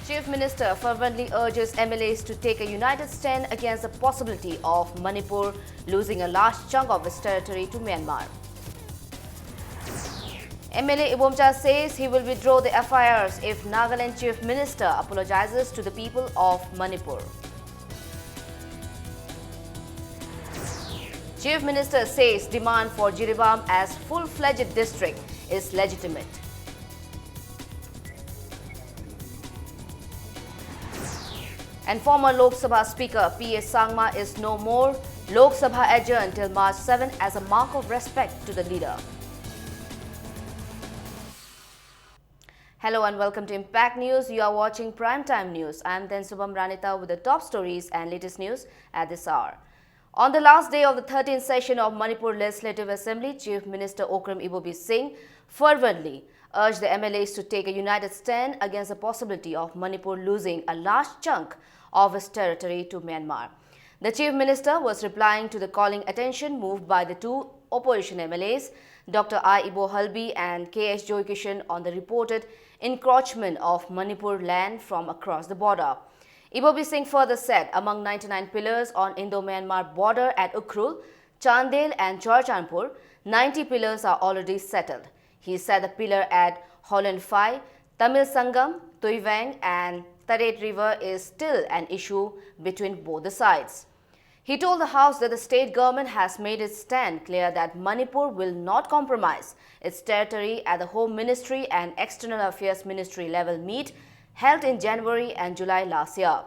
Chief Minister fervently urges MLAs to take a united stand against the possibility of Manipur losing a large chunk of its territory to Myanmar. MLA Ibomcha says he will withdraw the FIRs if Nagaland Chief Minister apologizes to the people of Manipur. Chief Minister says demand for Jiribam as full-fledged district is legitimate. And former Lok Sabha Speaker P.S. Sangma is no more. Lok Sabha adjourned till March 7 as a mark of respect to the leader. Hello and welcome to Impact News. You are watching Primetime News. I am Subham Ranita with the top stories and latest news at this hour. On the last day of the 13th session of Manipur Legislative Assembly, Chief Minister Okram Ibobi Singh fervently urged the MLAs to take a united stand against the possibility of Manipur losing a large chunk of its territory to Myanmar. The Chief Minister was replying to the calling attention moved by the two opposition MLAs, Dr. I. Ibo Halbi and K.S. Joykishan, on the reported encroachment of Manipur land from across the border. Ibobi Singh further said among 99 pillars on Indo-Myanmar border at Ukhrul, Chandel and Churachandpur, 90 pillars are already settled. He said the pillar at Holland Phai, Tamil Sangam, Tuivang and Taret River is still an issue between both the sides. He told the House that the state government has made its stand clear that Manipur will not compromise its territory at the Home Ministry and External Affairs Ministry level meet held in January and July last year.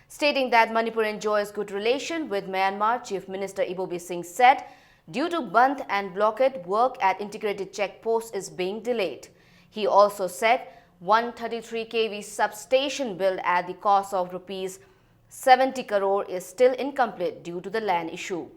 Stating that Manipur enjoys good relation with Myanmar, Chief Minister Ibobi Singh said, due to Bandh and blockade, work at integrated checkposts is being delayed. He also said 133 kV substation built at the cost of rupees 70 crore is still incomplete due to the land issue.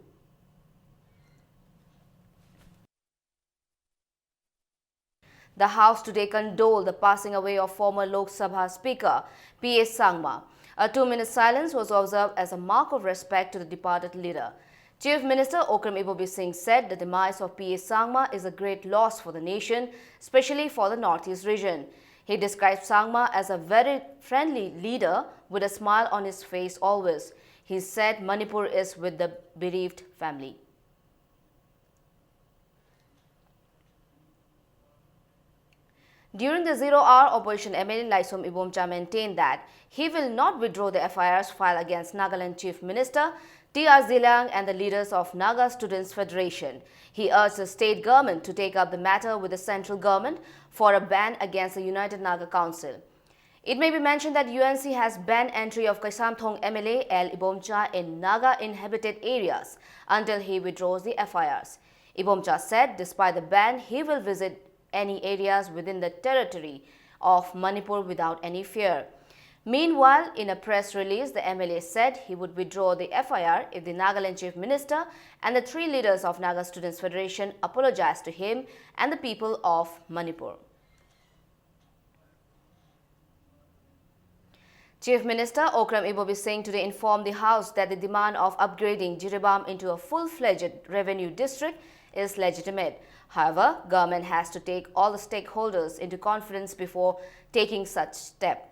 The House today condoled the passing away of former Lok Sabha Speaker P.S. Sangma. A 2-minute silence was observed as a mark of respect to the departed leader. Chief Minister Okram Ibobi Singh said the demise of P.S. Sangma is a great loss for the nation, especially for the Northeast region. He described Sangma as a very friendly leader with a smile on his face always. He said Manipur is with the bereaved family. During the zero-hour opposition, MLA Laisom Ibomcha maintained that he will not withdraw the FIRs filed against Nagaland Chief Minister T.R. Zilang and the leaders of Naga Students Federation. He urged the state government to take up the matter with the central government for a ban against the United Naga Council. It may be mentioned that UNC has banned entry of Kaisamthong MLA L. Ibomcha in Naga inhabited areas until he withdraws the FIRs. Ibomcha said despite the ban, he will visit any areas within the territory of Manipur without any fear. Meanwhile, in a press release, the MLA said he would withdraw the FIR if the Nagaland Chief Minister and the 3 leaders of Naga Students Federation apologized to him and the people of Manipur. Chief Minister Okram Ibobi Singh today informed the House that the demand of upgrading Jiribam into a full-fledged revenue district is legitimate. However, government has to take all the stakeholders into confidence before taking such step.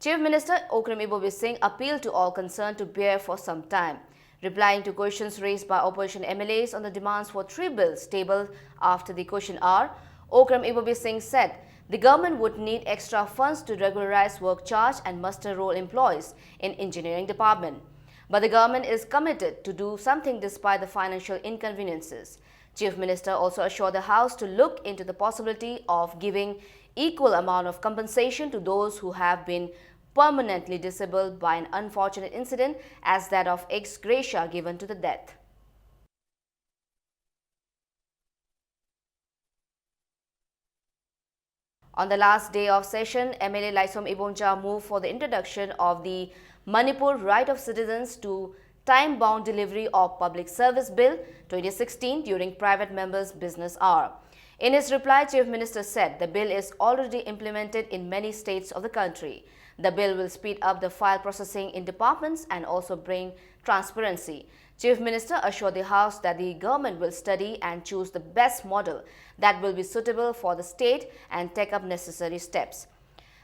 Chief Minister Okram Ibobi Singh appealed to all concerned to bear for some time. Replying to questions raised by opposition MLAs on the demands for 3 bills tabled after the question hour, Okram Ibobi Singh said the government would need extra funds to regularize work charge and muster roll employees in engineering department. But the government is committed to do something despite the financial inconveniences. Chief Minister also assured the House to look into the possibility of giving equal amount of compensation to those who have been permanently disabled by an unfortunate incident as that of ex gratia given to the death. On the last day of session, MLA Laisom Ibomcha moved for the introduction of the Manipur Right of Citizens to Time-Bound Delivery of Public Service Bill 2016 during private members' business hour. In his reply, Chief Minister said the bill is already implemented in many states of the country. The bill will speed up the file processing in departments and also bring transparency. Chief Minister assured the House that the government will study and choose the best model that will be suitable for the state and take up necessary steps.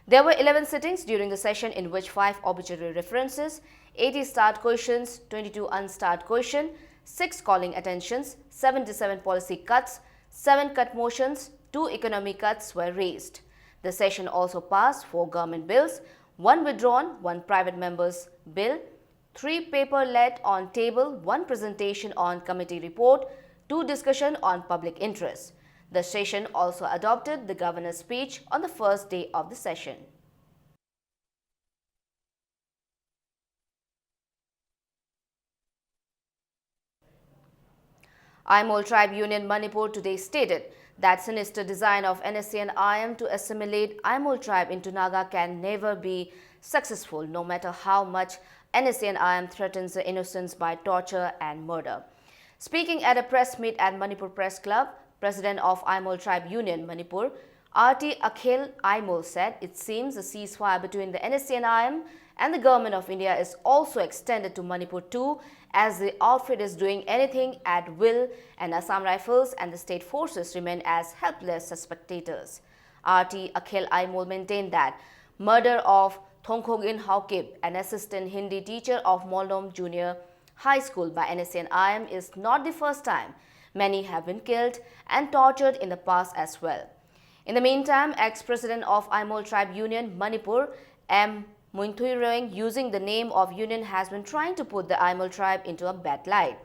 There were 11 sittings during the session, in which 5 obituary references, 80 starred questions, 22 unstarred questions, 6 calling attentions, 77 policy cuts, 7 cut motions, 2 economy cuts were raised. The session also passed 4 government bills, 1 withdrawn, 1 private member's bill, 3 paper laid on table, 1 presentation on committee report, 2 discussion on public interest. The session also adopted the governor's speech on the first day of the session. Aimol Tribe Union Manipur today stated that sinister design of NSC and IM to assimilate Aimol tribe into Naga can never be successful, no matter how much NSC and IM threatens the innocents by torture and murder. Speaking at a press meet at Manipur Press Club, President of Aimol Tribe Union Manipur, R.T. Akhil Aimol said it seems the ceasefire between the NSC and IM and the Government of India is also extended to Manipur too, as the outfit is doing anything at will and Assam Rifles and the state forces remain as helpless spectators. R.T. Akhil Aimol maintained that murder of Thongkhogin Haokip, an assistant Hindi teacher of Molnom Junior High School by NSC and IM, is not the first time. Many have been killed and tortured in the past as well. In the meantime, ex-president of Aimol Tribe Union Manipur, M. Munthuireng, using the name of union, has been trying to put the Aimol tribe into a bad light.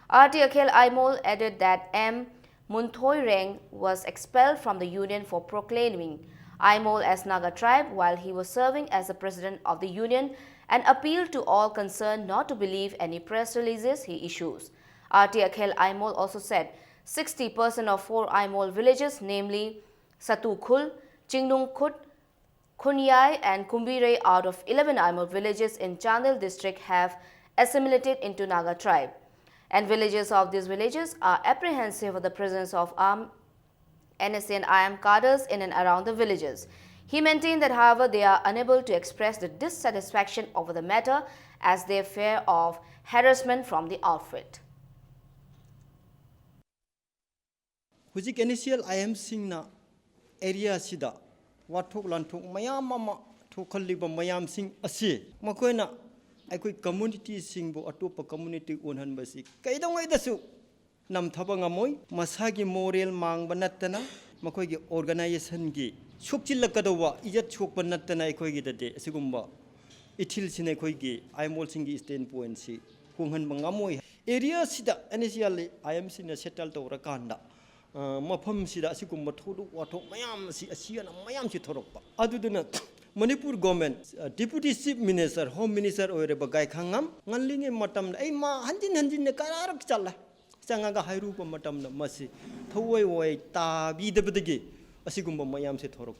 R.T. Akhil Aimol added that M. Munthuireng was expelled from the union for proclaiming Aimol as Naga tribe while he was serving as the president of the union, and appealed to all concerned not to believe any press releases he issues. R.T. Akhil Aimol also said 60% of 4 Aimol villages, namely Satukhul, Chingnungkhut, Khunyai and Kumbire, out of 11 Aimol villages in Chandel district, have assimilated into Naga tribe. And villagers of these villages are apprehensive of the presence of armed NSC and IM cadres in and around the villages. He maintained that, however, they are unable to express the dissatisfaction over the matter as they fear of harassment from the outfit. Huzik initial IM Singna area Sida, Watok Lantok, Mayama, Tokaliba Mayam Sing Asi, Makoina, I could community sing bo atopa community 100 basic. Kaidang way the soup. Nam Tabangamoy, Masagi Moriel Mang Banatana, Makogi organization gi. Shukchilakadawa, Ijat Chukbanatana Kogi the day, Sigumba. Itil Sinekogi, I'm waltzing East Point C. Kungan Bangamoy. Area Sida, initially, I am seen a settled to Rakanda. Mapam Sida Sikumba Todu, Wato, Mayam, Sian, Mayam Chitoropa. Other than Manipur government, Deputy Chief Minister, Home Minister, or Bagai Kangam, Nanling Matam, Ema, Handin the Kararak Chala. Sangaga Hairupa Matam Masi, Toway, Tabi the Bedigi, Asigumba Mayam Sitorok.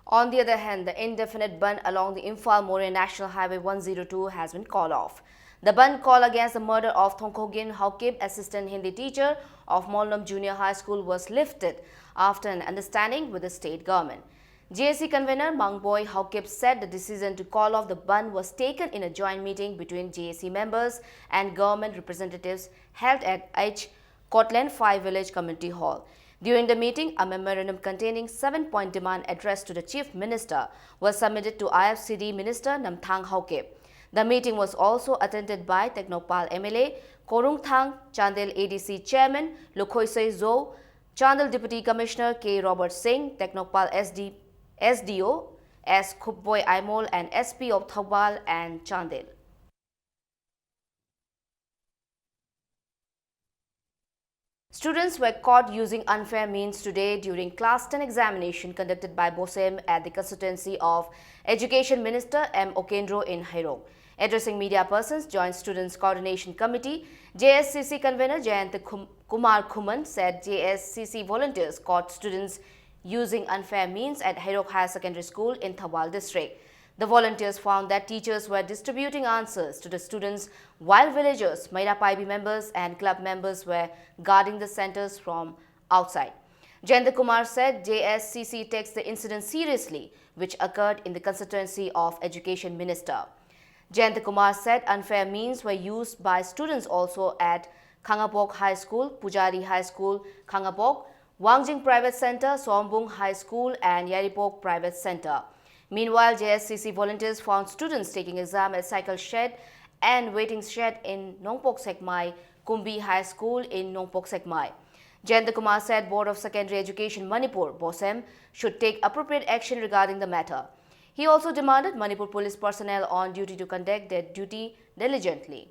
On the other hand, the indefinite ban along the Imphal-More National Highway 102 has been called off. The ban call against the murder of Thongkhogin Haokip, assistant Hindi teacher of Molnom Junior High School, was lifted after an understanding with the state government. JSC convener Mangboy Haokip said the decision to call off the ban was taken in a joint meeting between JSC members and government representatives held at H. Kotland 5 Village Community Hall. During the meeting, a memorandum containing 7-point demand addressed to the Chief Minister was submitted to IFCD Minister Namthang Haokip. The meeting was also attended by Teknopal MLA, Korung Thang, Chandel ADC Chairman, Lukhoisei Zo, Chandel Deputy Commissioner K. Robert Singh, Teknopal SDO, S. Khupboy Aimol, and SP of Thawbal and Chandel. Students were caught using unfair means today during Class 10 examination conducted by BOSEM at the constituency of Education Minister M. Okendro in Hairok. Addressing media persons, Joint Students Coordination Committee, JSCC convener Jayant Kumar Khuman said JSCC volunteers caught students using unfair means at Hairok Higher Secondary School in Thawbal district. The volunteers found that teachers were distributing answers to the students while villagers, Maira Paibi members and club members were guarding the centers from outside. Jayant Kumar said JSCC takes the incident seriously, which occurred in the constituency of Education Minister. Jayant Kumar said unfair means were used by students also at Khangapok High School, Pujari High School, Khangapok, Wangjing Private Center, Sombung High School and Yaripok Private Center. Meanwhile, JSCC volunteers found students taking exam at cycle shed and waiting shed in Nongpok Sekmai, Kumbi High School in Nongpok Sekmai. Jayanta Kumar said Board of Secondary Education Manipur, BOSEM, should take appropriate action regarding the matter. He also demanded Manipur police personnel on duty to conduct their duty diligently.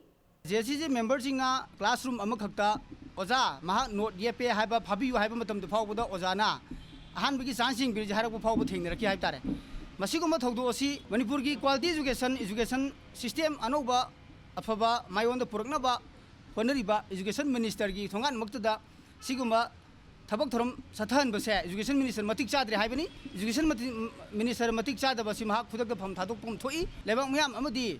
JSCC members in a classroom Amakakta, Oza, Mahat note Yepe, Haba, Pabi, Habatum the Pawda, Ozana, Han Bigi Sansing, Bridge Harabu Pawting, the Raki Hatare. Masikuma Todosi, Manipurgi quality education system, Anoba, Afaba, my own the Puragnaba, Honoriba, Education Minister Gi, Tongan Muktada, Siguma, Tabaktorum, Satan Basa, Education Minister Matik Chadri Habani, Education Minister Matik Chada Basimha, Pudak from Tadupum Toi, Levamiam Amadi,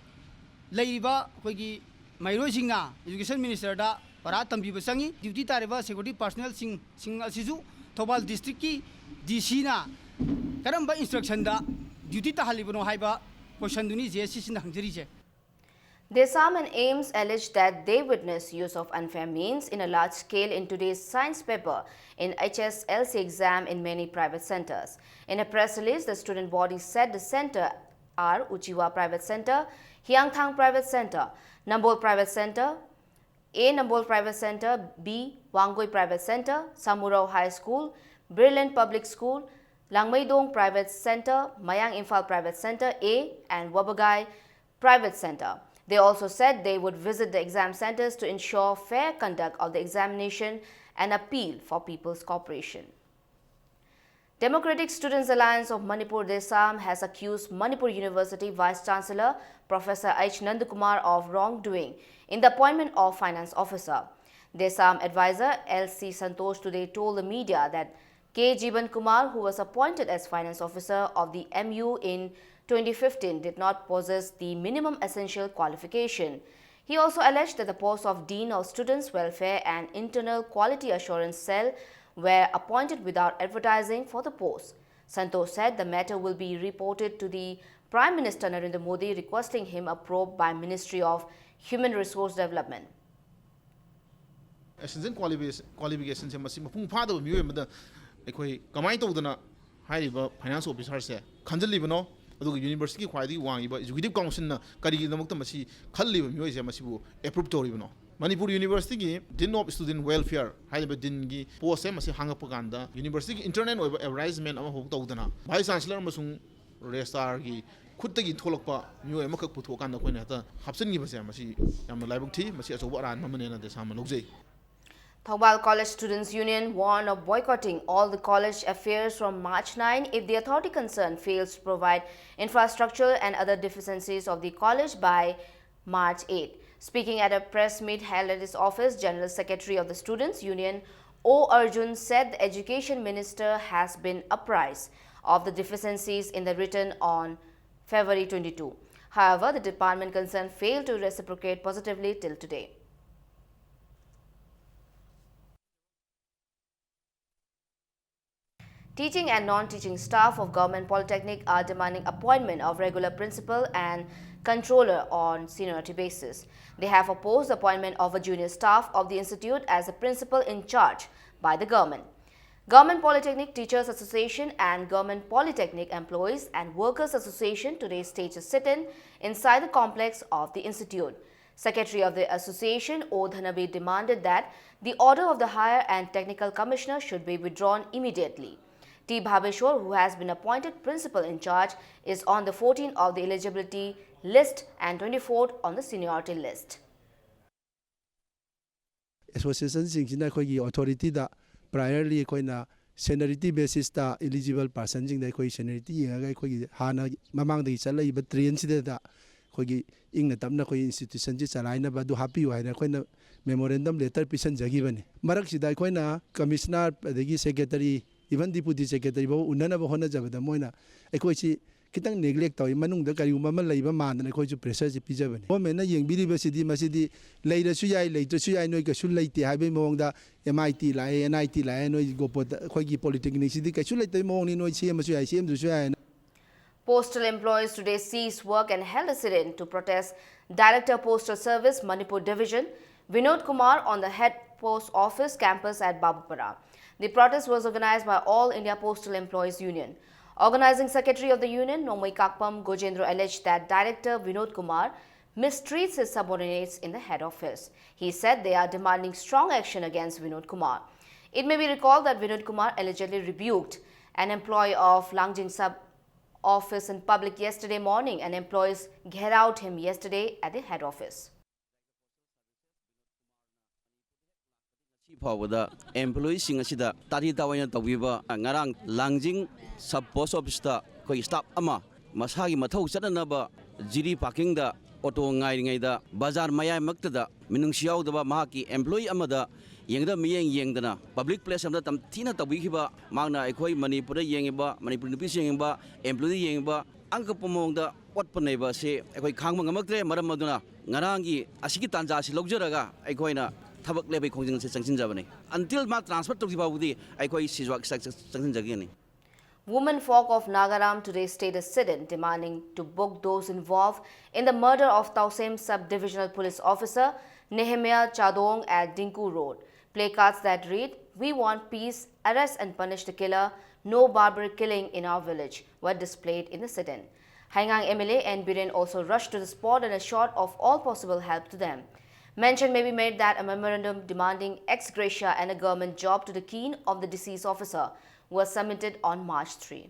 Laiba, Hogi, my Rosinga, Education Minister da, Paratam Bibasangi, Duty Tareva, Security Personnel Sing Asizu, Tobal District, Disina, Karamba instruction da, Duty Tahalibono Haiba, Poshanduni, JSCC in Hungary. Desam and Ames alleged that they witnessed use of unfair means in a large scale in today's science paper in HSLC exam in many private centers. In a press release, the student body said the center are Uchiwa Private Center, Hyangthang Private Center, Nambol Private Center, A. Nambol Private Center, B. Wangoi Private Center, Samurao High School, Brilliant Public School, Langmaidong Private Center, Mayang Imphal Private Center A and Wabagai Private Center. They also said they would visit the exam centers to ensure fair conduct of the examination and appeal for People's Cooperation. Democratic Students Alliance of Manipur Desam has accused Manipur University Vice Chancellor Professor H. Nandakumar of wrongdoing in the appointment of Finance Officer. Desam advisor L.C. Santosh today told the media that K. Jeevan Kumar, who was appointed as Finance Officer of the MU in 2015, did not possess the minimum essential qualification. He also alleged that the posts of Dean of Students' Welfare and Internal Quality Assurance Cell were appointed without advertising for the post. Santosh said the matter will be reported to the Prime Minister Narendra Modi, requesting him a probe by Ministry of Human Resource Development. Essential qualifications se masi mapung phada miyo mada ekhoi kamai tawdana hairiba finance officer se khanjalibano aduga university khwaidi wangiba executive council na kari namukta masi khalliba miyo se masibu approve toribano Manipur University ki Dean of Student Welfare hairiba din gi post se masi hangapa ganda university internal oiba advertisement ama hok tawdana vice chancellor masung registrar gi khutagi tholakpa miyo amakak puthokanda koina ta hapsangi base masi yamna laibuk thi masi achoba ran mamane na de sama logjai. Thoubal College Students Union warned of boycotting all the college affairs from March 9 if the authority concerned fails to provide infrastructure and other deficiencies of the college by March 8. Speaking at a press meet held at his office, General Secretary of the Students Union O. Arjun said the Education Minister has been apprised of the deficiencies in the written on February 22. However, the department concerned failed to reciprocate positively till today. Teaching and non-teaching staff of Government Polytechnic are demanding appointment of regular principal and controller on seniority basis. They have opposed the appointment of a junior staff of the institute as a principal in charge by the government. Government Polytechnic Teachers Association and Government Polytechnic Employees and Workers Association today staged a sit-in inside the complex of the institute. Secretary of the association, O. Dhanabi, demanded that the order of the Higher and Technical Commissioner should be withdrawn immediately. T. Bhabeshwar, who has been appointed principal in charge, is on the 14th of the eligibility list and 24th on the seniority list. Association sing authority da priorly seniority basis da eligible person jing da seniority hana mamang da chala ba train sida da ing na tamna institution ji chalai na ba du happy wa na memorandum letter pisan jagi bane marak sida commissioner adagi secretary even deputy secretary bo unana bo hona jabada moina kitang neglect tawi manung da kari umma leiba man na ju pressure ji pijabani mo mena yengbiri ba sidi masidi leira su yai leitra su yai noi ka su leite habi mong da MIT la NIT la noi gopot gi polytechnic sidi ka su leite mong ni noi cm su yai cm su yai. Postal employees today ceased work and held a sit-in to protest Director Postal Service Manipur Division Vinod Kumar on the head post office campus at Babupara. The protest was organized by All India Postal Employees Union. Organizing Secretary of the Union, Nomai Kakpam Gojendra, alleged that Director Vinod Kumar mistreats his subordinates in the head office. He said they are demanding strong action against Vinod Kumar. It may be recalled that Vinod Kumar allegedly rebuked an employee of Langjing sub office in public yesterday morning, and employees ghettoed him yesterday at the head office. Employees sing asida tari tawanya tawiba ngarang Langjing sub post office ta koi staff ama masagi mathau chananaba jiri parking da auto ngai ngai da bazar mayai makta da minung siaw da mahaki employee amada yengda miyeng yengdana public place amda tam thina tawihiba magna ekhoi manipur yengiba manipur nupi yengiba employee yengiba angka pomong da otpaneba se ekhoi khangma ngamaktre maram maduna ngarangi asigi tanja si logjaraga ekhoina until ma transfer to the Women folk of Nagaram today stayed a sit-in demanding to book those involved in the murder of Tausem Sub-Divisional Police Officer Nehemiah Chadong at Dinku Road. Placards that read, "We want peace, arrest and punish the killer, no barbaric killing in our village," were displayed in the sit-in. Haingang MLA and Biren also rushed to the spot and assured of all possible help to them. Mention may be made that a memorandum demanding ex gratia and a government job to the kin of the deceased officer was submitted on March 3.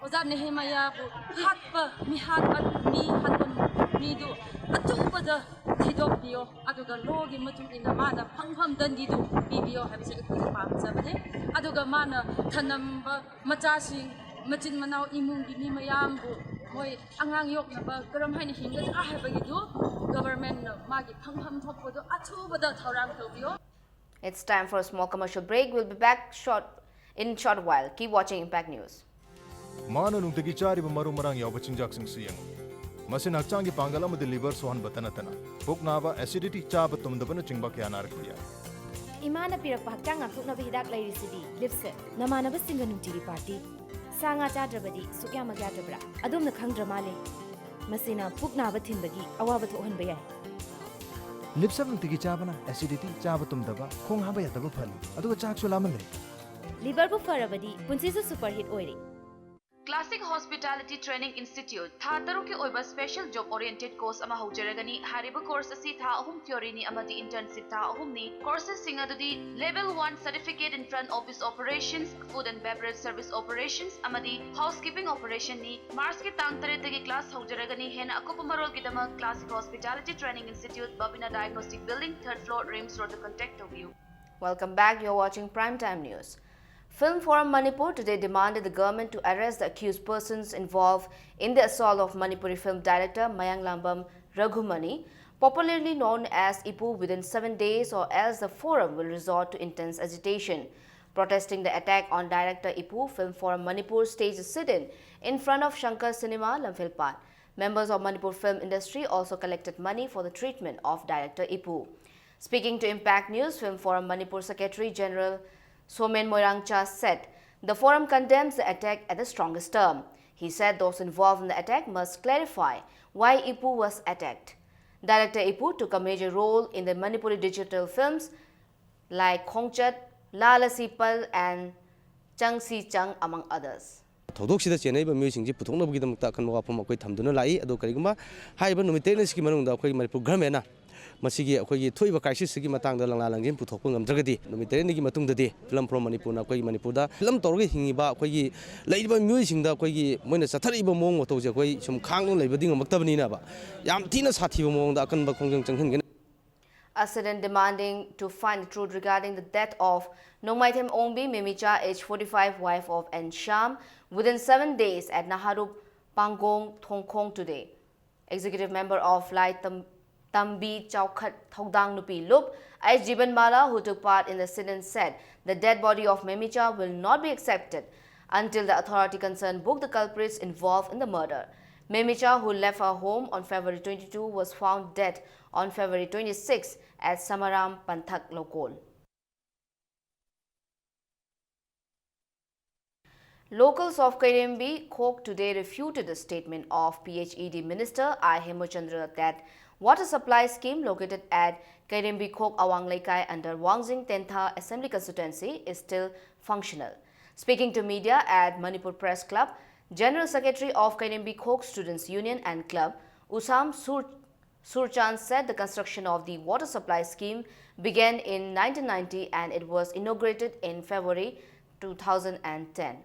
Oza Nehemiah hatpa mi hatpa mi do achupada thidopio aduga logi matung ina mana phangham dandi do bibio habse ko pam sabane aduga mana thanamba machasing machin manau imung gi mi mayam bu moi angang yok na ba karam haini hinga a habagi do government na magi phangham thoppo do achubada thorang tobio. It's time for a small commercial break. We'll be back in short while. Keep watching Impact News. Mano nungtagi chari maru marang yaw bachinjak sing siyang. Masin hakchang gi pangal amadi liver sohan batana puk naba acidity cha batum dabana chingba kya nar kriya. Imana pirak hakchang ngakuk na bihidak lai risidi lipse namana basinga nungtiri party sanga chadrabadi sukya magya drabra adum na khang dramale masina puk naba thinbagi awa bathohan bayai. Lipsam nungtagi chabana acidity cha batum daba khong haba yadaba phali aduga chak sulaman le. Liver bu farabadi punsisu superhit oiri. Classic Hospitality Training Institute tha taru ke oiba special job oriented course ama haujaragani hariba course asi tha ahum theory ni amadi internship tha ahum ni courses singa dudi level 1 certificate in front office operations food and beverage service operations amadi housekeeping operation ni Mars ke tang tare dagi class haujaragani hena akupa marol gidama Classic Hospitality Training Institute Babina Diagnostic Building 3rd floor Rims Road to contact of you. Welcome back. You're watching Primetime News. Film Forum Manipur today demanded the government to arrest the accused persons involved in the assault of Manipuri film director Mayang Lambam Raghumani, popularly known as Ipu, within 7 days, or else the forum will resort to intense agitation. Protesting the attack on director Ipu, Film Forum Manipur staged a sit-in in front of Shankar Cinema, Lamphilpat. Members of Manipur film industry also collected money for the treatment of director Ipu. Speaking to Impact News, Film Forum Manipur Secretary General Somen Moirangcha said the forum condemns the attack at the strongest term. He said those involved in the attack must clarify why Ipu was attacked. Director Ipu took a major role in the Manipuri digital films like Khongchat, Lala Sipal and Chang Si Chang, among others. ꯊꯧꯗꯣꯛꯁꯤꯗ ꯆꯦꯟꯅꯔꯤꯕ ꯃꯤꯑꯣꯏꯁꯤꯡꯁꯤ ꯄꯨꯊꯣꯛꯅꯕꯒꯤꯗꯃꯛꯇ ꯑꯀꯟꯕ ꯋꯥꯐꯝ ꯑꯩꯈꯣꯏ ꯊꯝꯗꯨꯅ ꯂꯥꯛꯏ ꯑꯗꯣ ꯀꯔꯤꯒꯨꯝꯕ ꯍꯥꯏꯔꯤꯕ ꯅꯨꯃꯤꯠ ꯇꯔꯦꯠꯅꯤꯁꯤꯒꯤ ꯃꯅꯨꯡꯗ ꯑꯩꯈꯣꯏꯒꯤ ꯃꯅꯤꯄꯨꯔ ꯒꯚꯔꯟꯃꯦꯟꯠꯅ ꯃꯁꯤꯒꯤ ꯑꯩꯈꯣꯏꯒꯤ ꯊꯣꯛꯏꯕ ꯀ꯭ꯔꯥꯏꯁꯤꯁꯁꯤꯒꯤ ꯃꯇꯥꯡꯗ ꯂꯪꯂꯥ ꯂꯪꯖꯦꯟ ꯄꯨꯊꯣꯛꯄ ꯉꯝꯗ꯭ꯔꯒꯗꯤ ꯅꯨꯃꯤꯠ ꯇꯔꯦꯠꯅꯤꯒꯤ ꯃꯇꯨꯡꯗꯗꯤ ꯐꯤꯂꯝ ꯐꯣꯔꯝ ꯃꯅꯤꯄꯨꯔꯅ ꯑꯩꯈꯣꯏꯒꯤ ꯃꯅꯤꯄꯨꯔꯗ ꯐꯤꯂꯝ ꯇꯧꯔꯒ ꯍꯤꯡꯉꯤꯕ ꯑꯩꯈꯣꯏꯒꯤ ꯂꯩꯔꯤꯕ ꯃꯤꯑꯣꯏꯁꯤꯡꯗ ꯑꯩꯈꯣꯏꯒꯤ ꯃꯣꯏꯅ ꯆꯠꯊꯔꯛꯏꯕ ꯃꯑꯣꯡ ꯃꯇꯧꯁꯦ ꯑꯩꯈꯣꯏ ꯁꯨꯝ ꯈꯥꯡꯗꯨꯅ ꯂꯩꯕꯗꯤ ꯉꯝꯃꯛꯇꯕꯅꯤꯅꯕ ꯌꯥꯝ ꯊꯤꯅ ꯁꯥꯊꯤꯕ ꯃꯑꯣꯡꯗ ꯑꯀꯟꯕ ꯈꯣꯡꯖꯪ ꯆꯪꯍꯟꯒꯅꯤ. A sit-in demanding to find the truth regarding the death of Nongmaithem Ongbi Memicha, age 45, wife of N. Sham, within 7 days at Naharup Pangong, Thongkhong today. Executive member of Lai Tambi Chaukhat Thogdang Nupi Lup, Ais Jiban Mala, who took part in the sit-in, said the dead body of Memicha will not be accepted until the authority concerned book the culprits involved in the murder. Memicha, who left her home on February 22, was found dead on February 26 at Samaram Panthak Lokol. Locals of Kairimbi Khok today refuted the statement of PHED Minister I. Hemochandra that water supply scheme located at Kairimbi Khok Awang Laikai under Wangjing Tentha Assembly Constituency is still functional. Speaking to media at Manipur Press Club, General Secretary of Kairimbi Khok Students Union and Club, Usam Surchand said the construction of the water supply scheme began in 1990 and it was inaugurated in February 2010.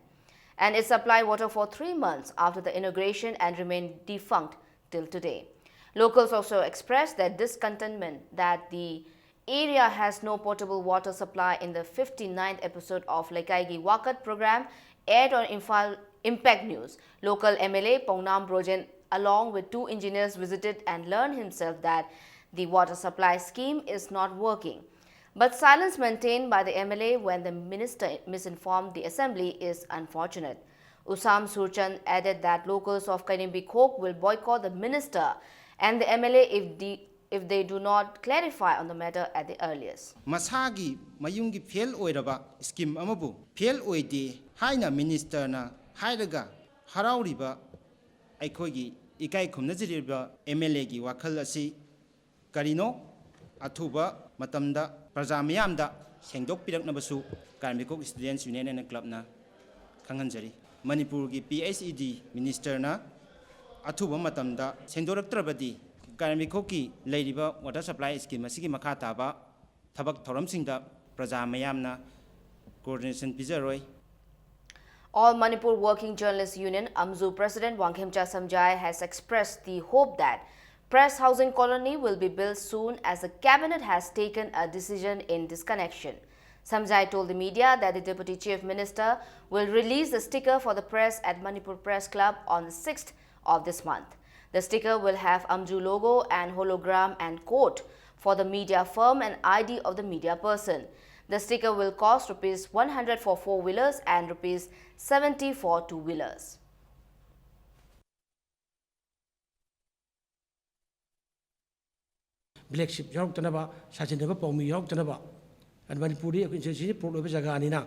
And it supplied water for 3 months after the inauguration and remained defunct till today. Locals also expressed their discontentment that the area has no potable water supply in the 59th episode of Lekaigi Wakat program aired on Impact News. Local MLA Paunam Brojen along with 2 engineers visited and learned himself that the water supply scheme is not working. But silence maintained by the MLA when the minister misinformed the assembly is unfortunate. Usam Surchand added that locals of Kairimbi Khok will boycott the minister and the MLA if they do not clarify on the matter at the earliest. Masagi mayungi fail oiraba scheme amabu fail oide haina minister na haidaga harauriba aikhogi ikai khumnajiriba MLA gi wakhal asi karino athuba matamda praja miyamda sengdok piraknabasu Kairimbi Students Union and Club na khanganjari Manipur gi PHED minister na athuba matamda sengdoraktrabadi Kairimbi ki leiriba water supply scheme asigi makha taba thabak thoramsingda praja mayamna coordination pizaroi. All Manipur Working Journalists Union AMJU President Wangkhemcha Samjai has expressed the hope that Press Housing Colony will be built soon as the cabinet has taken a decision in this connection. Samjai told the media that the Deputy Chief Minister will release the sticker for the press at Manipur Press Club on the 6th of this month. The sticker will have AMJU logo and hologram and quote for the media firm and ID of the media person. The sticker will cost Rs 100 for 4-wheelers and Rs 70 for 2-wheelers. Black ship york tanaba, Sajinaba Pomi york tanaba, and Manipuri, a princess, Polo Zaganina,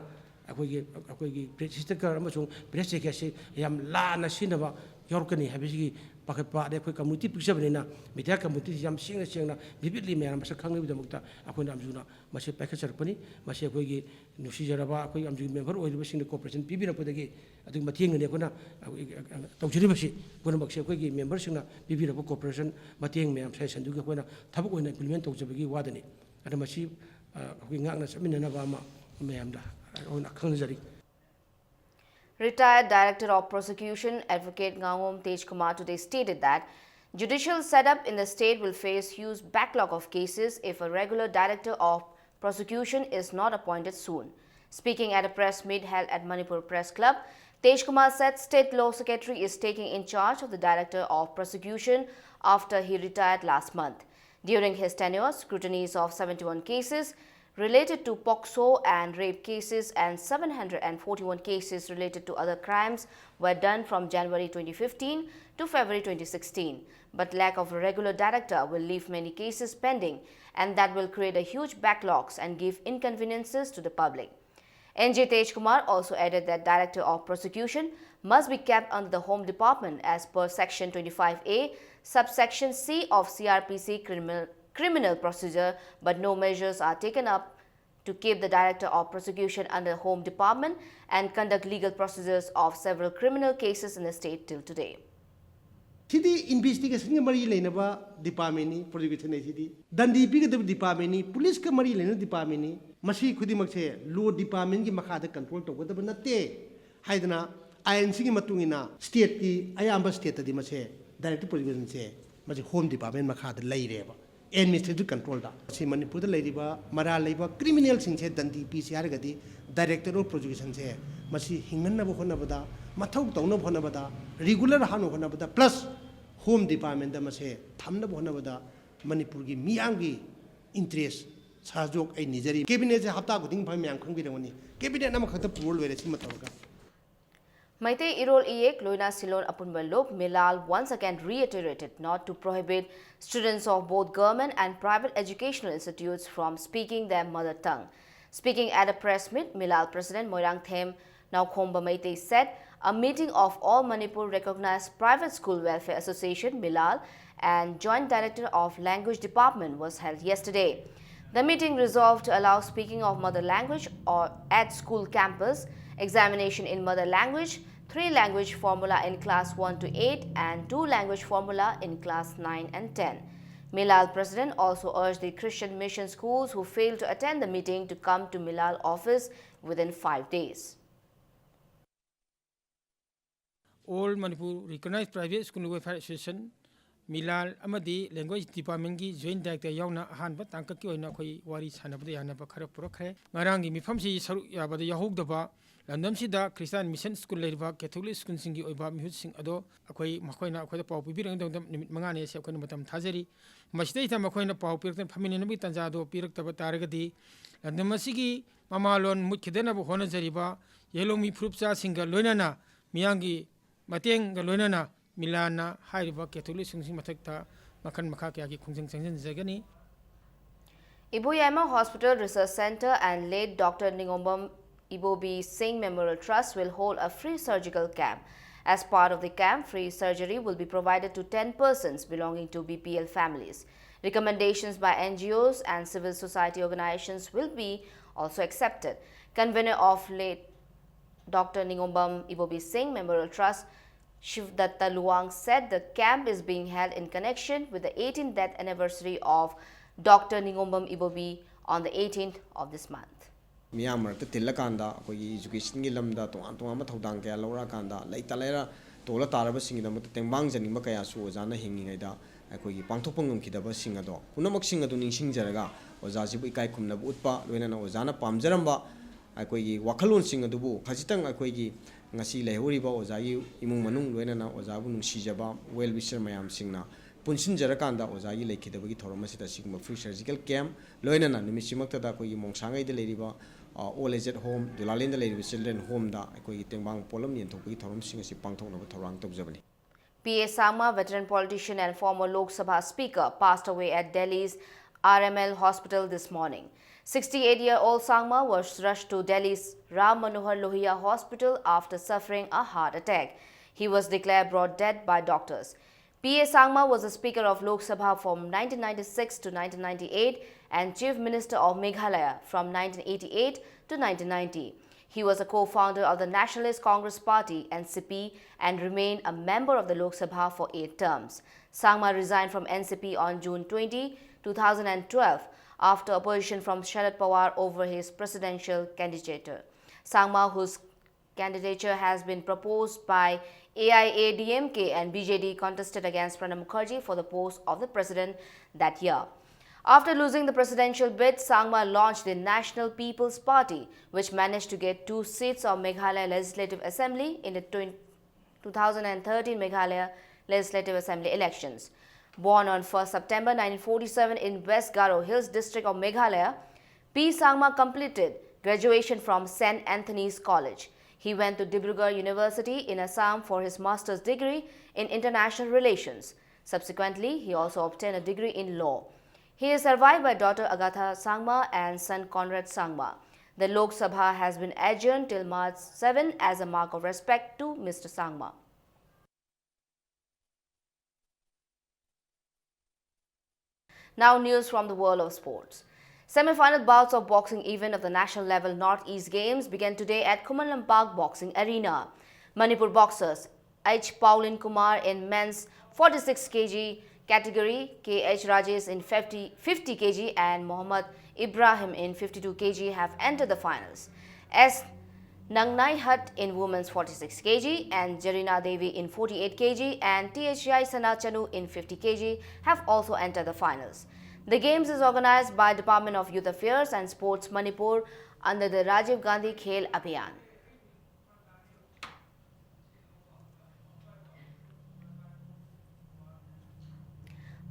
a quick sticker, Amazon, Bressicashi, Yam Lana Sinaba, Yorkani, Habisi, Pakapa, the quick community picture, Mitaka Muti, Yam Singna, vividly, Madame Sakang with the Mukta, Akuna Amzuna, Masha Pakasarpani, Masha Kogi, Nusijaraba, I'm member or wishing the corporation, Pibina Podagi, I think Mating and Yakuna, Tokiribashi, Gunabaksha Kogi, members in a Pibina corporation, Mating, Mam Says and Dukana, Tabu and implement of Zabagi Wadani, and a machine, Wingana Saminavama, Mayamda, on a Kanzari. Retired Director of Prosecution, Advocate Ngawom Tej Kumar today stated that judicial setup in the state will face huge backlog of cases if a regular Director of Prosecution is not appointed soon. Speaking at a press meet held at Manipur Press Club, Tej Kumar said State Law Secretary is taking in charge of the Director of Prosecution after he retired last month. During his tenure, scrutinies of 71 cases related to POCSO and rape cases and 741 cases related to other crimes were done from January 2015 to February 2016. But lack of a regular director will leave many cases pending and that will create a huge backlogs and give inconveniences to the public. NJ Tej Kumar also added that Director of Prosecution must be kept under the Home Department as per Section 25A, subsection C of CRPC criminal procedure, but no measures are taken up to keep the Director of Prosecution under the Home Department and conduct legal procedures of several criminal cases in the state till today. City investigation mari lenaba department prosecution city dandi bigadab department police ka mari lena department masi khudimak se law department ki makha da control to godab natte haidana INC ki matungina state ki ayamba state di mase direct prosecution se masi home department makha da laireba administrative control da si manipur da lairiba mara leiba criminal sing se dandi PCR gadi director of prosecution se masi hingan na bhona bada mathau tawna bhona bada regular hanu bhona bada plus home department da mase thamna bhona bada manipur gi miyangi interest sajok ai nijari cabinet se hafta guding phai myang khang bi rawani cabinet nam khata purol were si matawga Maitei Irol Iek Loina Silon Apunbalok Milal once again reiterated not to prohibit students of both government and private educational institutes from speaking their mother tongue. Speaking at a press meet, Milal President Moirang Them Naukhomba Maitei said a meeting of all Manipur recognized private school welfare association Milal and Joint Director of Language Department was held yesterday. The meeting resolved to allow speaking of mother language or at school campus examination in mother language, 3-language formula in class 1 to 8 and 2-language formula in class 9 and 10. Milal President also urged the Christian mission schools who failed to attend the meeting to come to Milal office within 5 days. All Manipur recognized private school welfare association Milal Amadi language department ki joint director yauna ahanba tangka ki oina khoi wari sanabda yana ba khara purakhe ngarangi mifam si saru yabada yahogdaba landam sida Christian mission school leriba Catholic school singi oiba mihut sing ado akhoi makhoina akhoi pau pibirang dam nimit manga ne se akhoi matam thajari masdai ta makhoina pau pirtan famine nabi tanja do pirak taba taragadi landam sigi mamalon mukhidena bu hona jariba yelomi frupcha singa loinana miyangi mateng ga loinana Milana Hairiba Catholic Sungsing Matakta Makan Makaki Kungsing Zagani. Iboyama Hospital Research Center and late Dr. Ningombam Ibobi Singh Memorial Trust will hold a free surgical camp. As part of the camp, free surgery will be provided to 10 persons belonging to BPL families. Recommendations by NGOs and civil society organizations will be also accepted. Convener of late Dr. Ningombam Ibobi Singh Memorial Trust, Shivdatta Luang, said the camp is being held in connection with the 18th death anniversary of Dr. Ningombam Ibobi on the 18th of this month. Myanmar te tilakanda ko education gi lamda tong ma thodang kaya lora kanda lai talera tola taraba singi da tengbang jani ma kaya su ojana hingi ngai da ko gi pangthopang ngam kidaba singa do punamak singa du ningsing jaraga oja ji bu ikai khumna bu utpa loina na ojana pamjaramba ko gi wakhalon singa du bu khajitang ko gi ngasi lehuriba ojai imung manung loina na ojabu nungsijaba well wisher mayam singna punsin jarakanda ojai lekhidabagi thoroma sita sigma free surgical camp loina na numisimakta da koi mongsangai de leriba all aged home dulalin de leriba children home da koi tengbang polam yen thokbagi thorom singa si pangthokna ba thorang tokjabani. P.A. Sangma, veteran politician and former Lok Sabha Speaker, passed away at Delhi's RML Hospital this morning. 68-year-old Sangma was rushed to Delhi's Ram Manohar Lohia Hospital after suffering a heart attack. He was declared brought dead by doctors. P.A. Sangma was the Speaker of Lok Sabha from 1996 to 1998 and Chief Minister of Meghalaya from 1988 to 1990. He was a co-founder of the Nationalist Congress Party (NCP) and remained a member of the Lok Sabha for 8 terms. Sangma resigned from NCP on June 20, 2012 after opposition from Sharad Pawar over his presidential candidature. Sangma, whose candidature has been proposed by AIADMK and BJD, contested against Pranab Mukherjee for the post of the president that year. After losing the presidential bid, Sangma launched the National People's Party, which managed to get 2 seats of Meghalaya Legislative Assembly in the 2013 Meghalaya Legislative Assembly elections. Born on 1st September 1947 in West Garo Hills district of Meghalaya, P. Sangma completed graduation from St. Anthony's College. He went to Dibrugarh University in Assam for his master's degree in international relations. Subsequently, he also obtained a degree in law. He is survived by daughter Agatha Sangma and son Conrad Sangma. The Lok Sabha has been adjourned till March 7 as a mark of respect to Mr. Sangma. Now news from the world of sports. Semi-final bouts of boxing event of the national level Northeast Games began today at Kumalam Park Boxing Arena. Manipur boxers H. Paulin Kumar in men's 46 kg category, K.H. Rajesh in 50 kg and Mohammad Ibrahim in 52 kg have entered the finals. S. Nangnai Hutt in women's 46 kg and Jarina Devi in 48 kg and THI Sana Chanu in 50 kg have also entered the finals. The games is organized by Department of Youth Affairs and Sports Manipur under the Rajiv Gandhi Khel Abhiyan.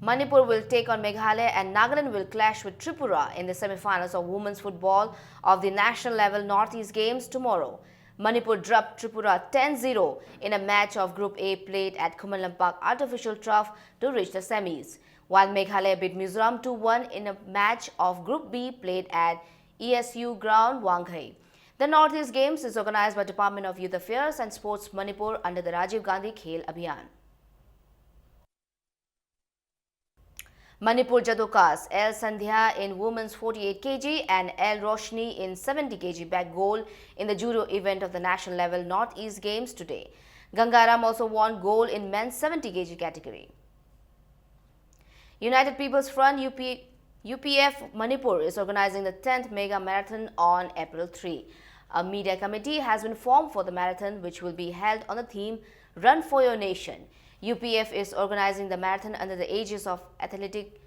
Manipur will take on Meghalaya and Nagaland will clash with Tripura in the semi-finals of women's football of the national level Northeast Games tomorrow. Manipur dropped Tripura 10-0 in a match of Group A played at Kumalam Park Artificial Turf to reach the semis, while Meghalaya beat Mizoram 2-1 in a match of Group B played at ESU Ground, Wanghai. The Northeast Games is organized by Department of Youth Affairs and Sports Manipur under the Rajiv Gandhi Khel Abhiyan. Manipur Jadokas, El Sandhya in women's 48 kg and El Roshni in 70 kg bagged gold in the judo event of the national level Northeast Games today. Gangaram also won gold in men's 70 kg category. United People's Front UPF Manipur is organizing the 10th Mega Marathon on April 3. A media committee has been formed for the marathon, which will be held on the theme Run for Your Nation. UPF is organizing the marathon under the aegis of Athletic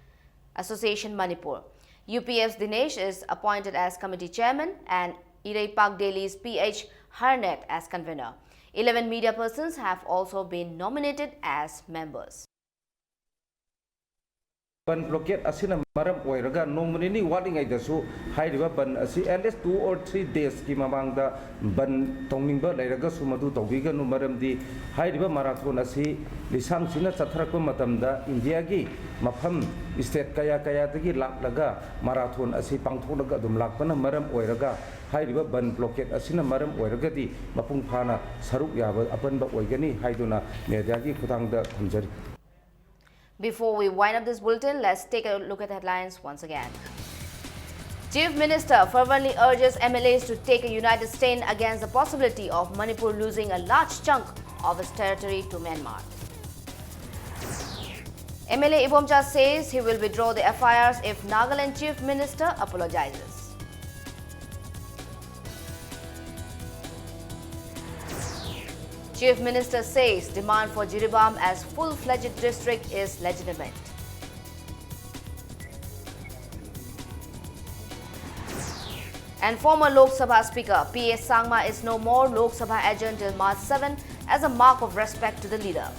Association Manipur. UPF's Dinesh is appointed as committee chairman and Irei Park Daily's PH Harnet as convener. 11 media persons have also been nominated as members. Ban blockade asina maram oiraga nomani warning aidasu hairiba ban asi at least 2 or 3 days ki mamangda ban tongmingba lairaga sumadu tawbiga nu maramdi hairiba marathon asi lisang sina chatharakpa matamda India gi mafam state kaya dagi laklaga marathon asi pangtholaga dum lakpana maram oiraga hairiba ban blockade asina maram oiragadi mapung phana saruk yaba apanba oigani haiduna media gi khutangda thamjari. Before we wind up this bulletin, let's take a look at the headlines once again. Chief Minister fervently urges MLAs to take a united stand against the possibility of Manipur losing a large chunk of its territory to Myanmar. MLA Ibomcha says he will withdraw the FIRs if Nagaland Chief Minister apologizes. Chief Minister says demand for Jiribam as full-fledged district is legitimate. And former Lok Sabha Speaker P.S. Sangma is no more Lok Sabha adjourned till March 7 as a mark of respect to the leader.